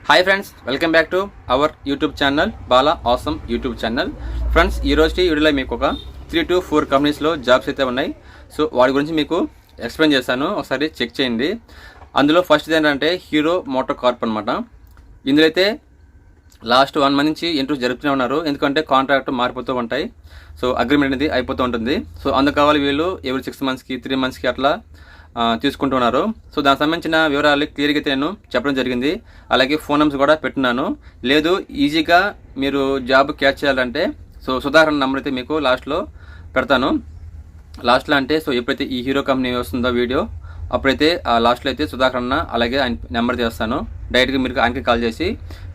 Hi friends, welcome back to our YouTube channel Bala awesome YouTube channel. Friends, ఈ రోజు వీడియోలో మీకు ఒక 3 to 4 కంపెనీస్లో జాబ్స్ అయితే ఉన్నాయి. సో వాటి గురించి మీకు ఎక్స్ప్లెయిన్ చేశాను, ఒకసారి చెక్ చేయండి. అందులో ఫస్ట్ ఏంటంటే హీరో మోటార్ కార్ప్ అనమాట. ఇందులో అయితే లాస్ట్ 1 month నుంచి ఇంటర్వ్యూ జరుపుతూనే ఉన్నారు, ఎందుకంటే కాంట్రాక్ట్ మారిపోతూ ఉంటాయి. సో అగ్రిమెంట్ అనేది అయిపోతూ ఉంటుంది. సో అందుకు కావాలి వీళ్ళు ఎవరి 6 monthsకి 3 monthsకి అట్లా తీసుకుంటున్నారు. సో దానికి సంబంధించిన వివరాలు క్లియర్గా అయితే నేను చెప్పడం జరిగింది. అలాగే ఫోన్ నెంబర్స్ కూడా పెట్టున్నాను. లేదు ఈజీగా మీరు జాబ్ క్యాచ్ చేయాలంటే సో సుధాకర్ నెంబర్ అయితే మీకు లాస్ట్లో పెడతాను. లాస్ట్లో అంటే సో ఎప్పుడైతే ఈ హీరో కంపెనీ వస్తుందో వీడియో అప్పుడైతే ఆ లాస్ట్లో అయితే సుధాకర్ అన్న అలాగే ఆయన నెంబర్ చేస్తాను. డైరెక్ట్గా మీరు ఆయనకి కాల్ చేసి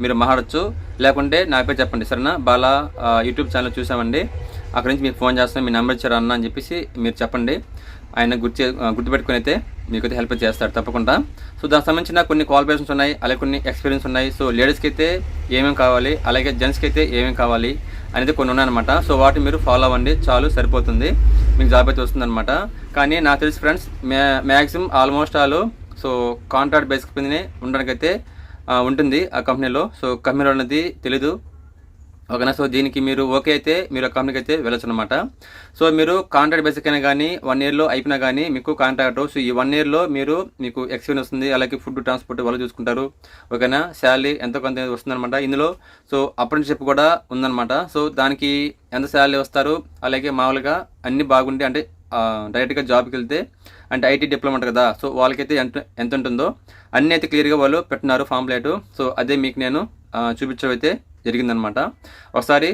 మీరు మాట్లాడచ్చు. లేకుంటే నా పేరు చెప్పండి, సరేనా? బాలా యూట్యూబ్ ఛానల్ చూసామండి, అక్కడి నుంచి మీకు ఫోన్ చేస్తాను, మీ నెంబర్ ఇచ్చారు అన్న అని చెప్పేసి మీరు చెప్పండి. ఆయన గుర్తుపెట్టుకుని అయితే మీకు అయితే హెల్ప్ చేస్తాడు తప్పకుండా. సో దానికి సంబంధించిన కొన్ని క్వాలిఫికేషన్స్ ఉన్నాయి, అలాగే కొన్ని ఎక్స్పీరియన్స్ ఉన్నాయి. సో లేడీస్కి అయితే ఏమేమి కావాలి, అలాగే జెంట్స్కి అయితే ఏమేమి కావాలి అనేది కొన్ని ఉన్నాయన్నమాట. సో వాటిని మీరు ఫాలో అవ్వండి, చాలు సరిపోతుంది, మీకు జాబ్ అయితే వస్తుందన్నమాట. కానీ నాకు తెలిసి friends maximum almost all so contract basic మీదనే ఉండడానికైతే ఉంటుంది ఆ కంపెనీలో. సో కంపెనీలో అనేది తెలీదు, ఓకేనా? సో దీనికి మీరు ఓకే అయితే మీరు ఆ కంపెనీకి అయితే వెళ్ళొచ్చు అనమాట. సో మీరు కాంట్రాక్ట్ బేసిక్ అయినా కానీ 1 yearలో అయిపోయినా కానీ మీకు కాంట్రాక్ట్. సో ఈ 1 yearలో మీకు ఎక్స్పీరియన్స్ వస్తుంది, అలాగే ఫుడ్ ట్రాన్స్పోర్ట్ వాళ్ళు చూసుకుంటారు, ఓకేనా? శాలరీ ఎంతో కొంత వస్తుందన్నమాట ఇందులో. సో అప్రెంటిస్‌షిప్ కూడా ఉందన్నమాట. సో దానికి ఎంత శాలరీ వస్తారు, అలాగే మామూలుగా అన్నీ బాగుంటే అంటే డైరెక్ట్గా జాబ్కి వెళ్తే అంటే ఐటీ డిప్లొమా ఉంటుంది కదా, సో వాళ్ళకైతే ఎంత ఉంటుందో అన్నీ అయితే క్లియర్గా వాళ్ళు పెట్టినారు ఫాంప్లెట్. సో అదే మీకు నేను చూపించవైతే జరిగిందనమాట. ఒకసారి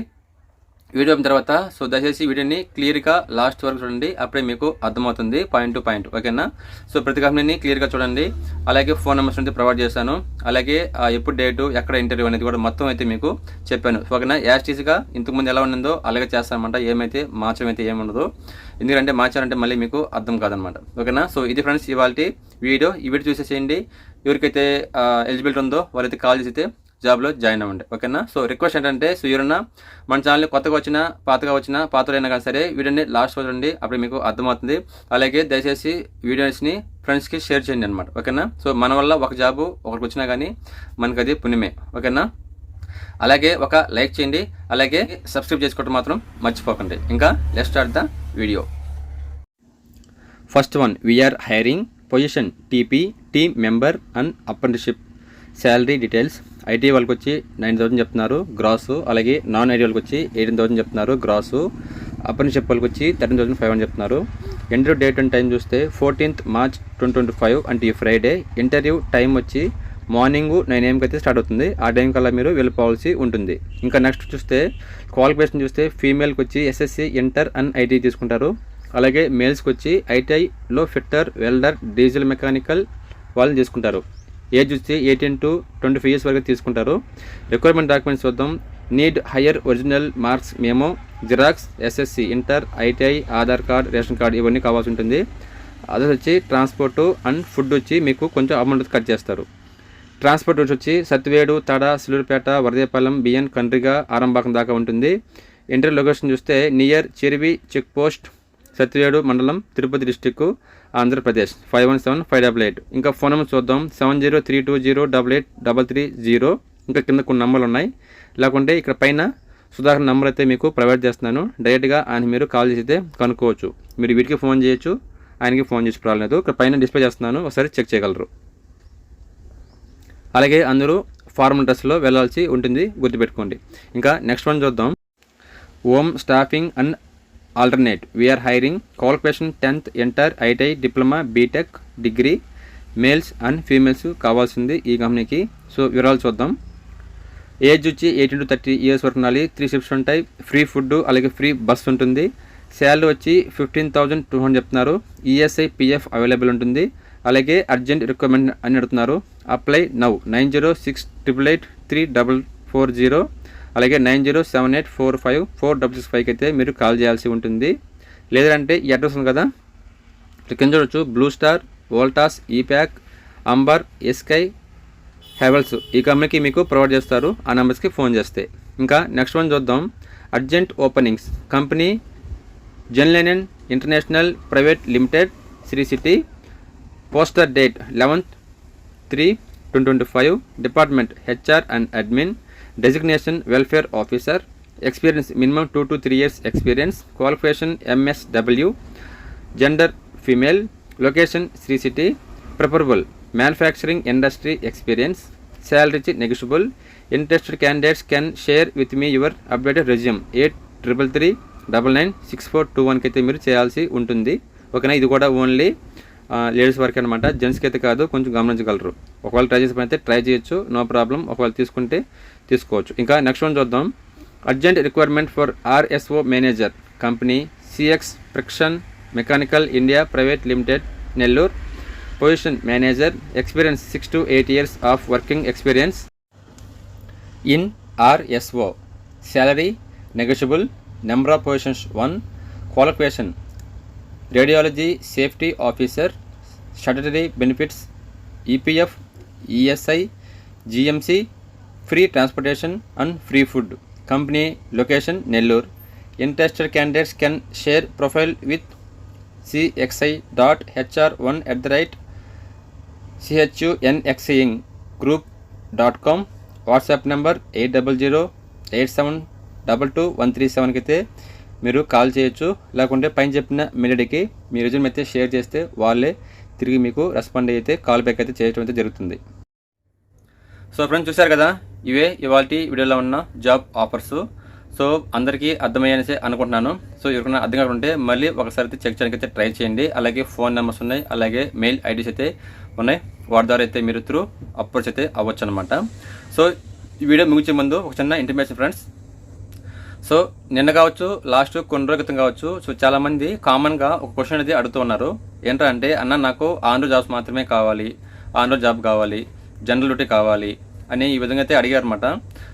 వీడియో అయిన తర్వాత సో దయచేసి వీడియోని క్లియర్గా లాస్ట్ వరకు చూడండి, అప్పుడే మీకు అర్థమవుతుంది పాయింట్ టు పాయింట్, ఓకేనా? సో ప్రతి కంపెనీని క్లియర్గా చూడండి. అలాగే ఫోన్ నెంబర్స్ అయితే ప్రొవైడ్ చేశాను, అలాగే ఎప్పుడు డేటు, ఎక్కడ ఇంటర్వ్యూ అనేది కూడా మొత్తం అయితే మీకు చెప్పాను, ఓకేనా? యాస్టీస్గా ఇంతకుముందు ఎలా ఉండిందో అలాగే చేస్తానమాట, ఏమైతే మార్చడం అయితే ఏమి ఉండదు. ఎందుకంటే మార్చారంటే మళ్ళీ మీకు అర్థం కాదనమాట, ఓకేనా? సో ఇది ఫ్రెండ్స్ ఇవాళ వీడియో. ఈ వీడియో చూసేసేయండి. ఎవరికైతే ఎలిజిబిలిటీ ఉందో వాళ్ళైతే కాల్ చేసి జాబ్లో జాయిన్ అవ్వండి, ఓకేనా? సో రిక్వెస్ట్ ఏంటంటే సో ఎవరన్నా మన ఛానల్ కొత్తగా వచ్చినా పాతలైనా కానీ సరే వీడియోని లాస్ట్ చూడండి, అప్పుడు మీకు అర్థమవుతుంది. అలాగే దయచేసి వీడియోస్ని ఫ్రెండ్స్కి షేర్ చేయండి అనమాట, ఓకేనా? సో మన వల్ల ఒక జాబు ఒకరికి వచ్చినా కానీ మనకు అది పుణ్యమే, ఓకేనా? అలాగే ఒక లైక్ చేయండి, అలాగే సబ్స్క్రైబ్ చేసుకోవడం మాత్రం మర్చిపోకండి. ఇంకా let's start the video. First one, we're hiring position TP team member and apprenticeship. Salary details, IT వాళ్ళకి వచ్చి 9,000 చెప్తున్నారు గ్రాసు, అలాగే నాన్ ఐటీ వాళ్ళకి వచ్చి 18,000 చెప్తున్నారు గ్రాసు, అప్రెంటిస్‌షిప్ వాళ్ళకి వచ్చి 13,500 చెప్తున్నారు. ఇంటర్వ్యూ డేట్ అండ్ టైం చూస్తే 14th March 2025 అంటే ఈ ఫ్రైడే. ఇంటర్వ్యూ టైం వచ్చి మార్నింగ్ 9 AM అయితే స్టార్ట్ అవుతుంది, ఆ టైం కల్లా మీరు వెళ్ళిపోవాల్సి ఉంటుంది. ఇంకా నెక్స్ట్ చూస్తే క్వాలిఫికేషన్ చూస్తే ఫీమేల్కి వచ్చి SSC ఇంటర్ అండ్ ఐటీ తీసుకుంటారు, అలాగే మేల్స్కి వచ్చి ఐటీఐలో ఫిట్టర్, వెల్డర్, డీజిల్ మెకానికల్ వాళ్ళని తీసుకుంటారు. ఏజ్ వచ్చి 18 to 25 years వరకు తీసుకుంటారు. రిక్వైర్మెంట్ డాక్యుమెంట్స్ చూద్దాం. Need higher original marks memo, xerox, SSC inter, ITI, Aadhaar card, ration card ఇవన్నీ కావాల్సి ఉంటుంది. అదర్స్ వచ్చి ట్రాన్స్పోర్ట్ అండ్ ఫుడ్ వచ్చి మీకు కొంచెం అమౌంట్ కట్ చేస్తారు. ట్రాన్స్పోర్ట్ వచ్చి సత్తివేడు, తడ, సిలూరుపేట, వరదేపాలెం, బిఎన్, కండ్రిగా, ఆరంబాకం దాకా ఉంటుంది. ఇంటర్వ్యూ లొకేషన్ చూస్తే నియర్ చెరివి చెక్ పోస్ట్, సత్తివేడు మండలం, తిరుపతి డిస్టిక్, ఆంధ్రప్రదేశ్ 517588. ఇంకా ఫోన్ నెంబర్ చూద్దాం. 7032088330. ఇంకా కింద కొన్ని నెంబర్లు ఉన్నాయి, లేకుంటే ఇక్కడ పైన సుధాకర్ నెంబర్ అయితే మీకు ప్రొవైడ్ చేస్తున్నాను. డైరెక్ట్గా ఆయన మీరు కాల్ చేసి కనుక్కోవచ్చు. మీరు వీటికి ఫోన్ చేయొచ్చు, ఆయనకి ఫోన్ చేసి రాలేదు. ఇక్కడ పైన డిస్ప్లే చేస్తున్నాను, ఒకసారి చెక్ చేయగలరు. అలాగే అందరూ ఫార్మల్ డ్రెస్లో వెళ్ళాల్సి ఉంటుంది, గుర్తుపెట్టుకోండి. ఇంకా నెక్స్ట్ వన్ చూద్దాం. Home staffing and alternate. We're hiring qualification 10th inter, ITI, diploma, B Tech, degree, males and females కావాల్సింది ఈ కంపెనీకి. సో వివరాలు చూద్దాం. ఏజ్ వచ్చి 18 to 30 years వరకు ఉండాలి. 3 shifts ఉంటాయి, ఫ్రీ ఫుడ్ అలాగే ఫ్రీ బస్ ఉంటుంది. శాలరీ వచ్చి 15,200 చెప్తున్నారు. ఈఎస్ఐ పిఎఫ్ అవైలబుల్ ఉంటుంది. అలాగే అర్జెంట్ రిక్వైర్మెంట్ అని అడుగుతున్నారు. అప్లై నౌ 9068883440, అలాగే 9078454665 అయితే మీరు కాల్ చేయాల్సి ఉంటుంది. లేదంటే ఈ అడ్రస్ ఉంది కదా, కింద చూడొచ్చు, blue star, Voltas, Epack, amber, ఎస్కై, హెవెల్స్ ఈ కంపెనీకి మీకు ప్రొవైడ్ చేస్తారు, ఆ నెంబర్స్కి ఫోన్ చేస్తే. ఇంకా నెక్స్ట్ వన్ చూద్దాం. Urgent openings. కంపెనీ జెన్లెనెన్ international private limited, Sri City. Poster date 11th 3 2025, Department HR and Admin, Designation Welfare Officer, experience minimum 2 to 3 years experience, qualification MSW, gender female, location Sri City, preferable manufacturing industry experience, salary negotiable. Interested candidates can share with me your updated resume. 8333996421 కి అయితే మీరు చేయాల్సి ఉంటుంది. ఓకేనా, ఇది కూడా only ladies వరకు అనమాట, జెంట్స్కి అయితే కాదు, కొంచెం గమనించగలరు. ఒకవేళ ట్రై చేసిపోతే ట్రై చేయొచ్చు, నో ప్రాబ్లం. ఒకవేళ తీసుకుంటే తీసుకోవచ్చు. ఇంకా నెక్స్ట్ వన్ చూద్దాం. Urgent requirement for RSO manager company CX friction mechanical India private limited Nellore. Position manager, experience 6 to 8 years of working experience in RSO. salary negotiable. number of positions 1. qualification radiology safety officer, statutory benefits EPF, ESI, GMC, free transportation and free food. Company location Nellore. Interested candidates can share profile with cxi.hr1@chunxingroup.com. WhatsApp number 8008722137 కి అయితే మీరు call చేయొచ్చు. లేకుంటే పైన చెప్పిన మెయిల్కి మీ resume అయితే share చేస్తే వాళ్ళే తిరిగి మీకు రెస్పాండ్ అయితే కాల్ బ్యాక్ అయితే చేయడం అయితే జరుగుతుంది. సో ఫ్రెండ్స్, చూశారు కదా, ఇవే ఇవాల్టి వీడియోలో ఉన్న జాబ్ ఆఫర్స్. సో అందరికీ అర్థమయ్యానసే అనుకుంటున్నాను. సో ఎవరికైనా అర్థం కాకుంటే మళ్ళీ ఒకసారి అయితే చెక్ చేయడానికి అయితే ట్రై చేయండి. అలాగే ఫోన్ నెంబర్స్ ఉన్నాయి, అలాగే మెయిల్ ఐడీస్ అయితే ఉన్నాయి. వాటి ద్వారా అయితే మీరు త్రూ అప్రోచ్ అయితే అవ్వచ్చు అనమాట. సో ఈ వీడియో ముగించే ముందు ఒక చిన్న ఇంటిమేషన్ ఫ్రెండ్స్. సో నిన్న కావచ్చు, లాస్ట్ కొన్ని రోజుల క్రితం కావచ్చు, సో చాలామంది కామన్గా ఒక క్వశ్చన్ అనేది అడుగుతూ ఉన్నారు. ఏంటంటే, అన్న నాకు ఆన్-రోడ్ జాబ్స్ మాత్రమే కావాలి, ఆన్-రోడ్ జాబ్ కావాలి, జనరల్ డ్యూటీ కావాలి అని ఈ విధంగా అయితే అడిగారు అనమాట.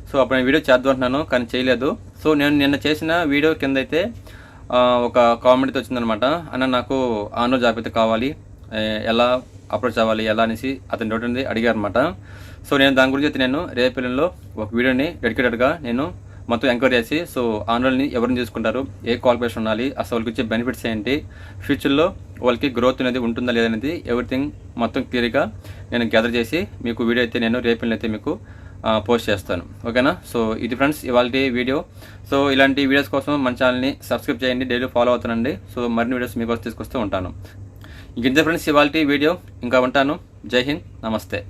సో అప్పుడు నేను వీడియో చేద్దాం అంటున్నాను, కానీ చేయలేదు. సో నేను నిన్న చేసిన వీడియో కింద అయితే ఒక కామెంట్ వచ్చిందనమాట. అన్న నాకు ఆన్-రోడ్ జాబ్ అయితే కావాలి, ఎలా అప్రోచ్ అవ్వాలి, ఎలా అనేసి అతని డౌట్ అనేది అడిగారు అనమాట. సో నేను దాని గురించి అయితే నేను రేపటిలో ఒక వీడియోని డెడికేటెడ్గా నేను మొత్తం ఎంక్వైరీ చేసి, సో ఆన్-రోడ్ని ఎవరిని తీసుకుంటారు, ఏ క్వాలిఫికేషన్ ఉండాలి, అసలు వాళ్ళకి వచ్చే బెనిఫిట్స్ ఏంటి, ఫ్యూచర్లో వాళ్ళకి గ్రోత్ అనేది ఉంటుందా లేదనేది ఎవ్రీథింగ్ మొత్తం క్లియర్గా నేను గ్యాదర్ చేసి మీకు వీడియో అయితే నేను రేపటిలో అయితే మీకు పోస్ట్ చేస్తాను. ఓకేనా. సో ఇది ఫ్రెండ్స్ ఇవాళ వీడియో. సో ఇలాంటి వీడియోస్ కోసం మన ఛానల్ని సబ్స్క్రైబ్ చేయండి, డైలీ ఫాలో అవుతానండి. సో మరిన్ని వీడియోస్ మీకోసం తీసుకొస్తూ ఉంటాను. ఇంకంతే ఫ్రెండ్స్ ఇవాళ వీడియో. ఇంకా ఉంటాను. జై హింద్, నమస్తే.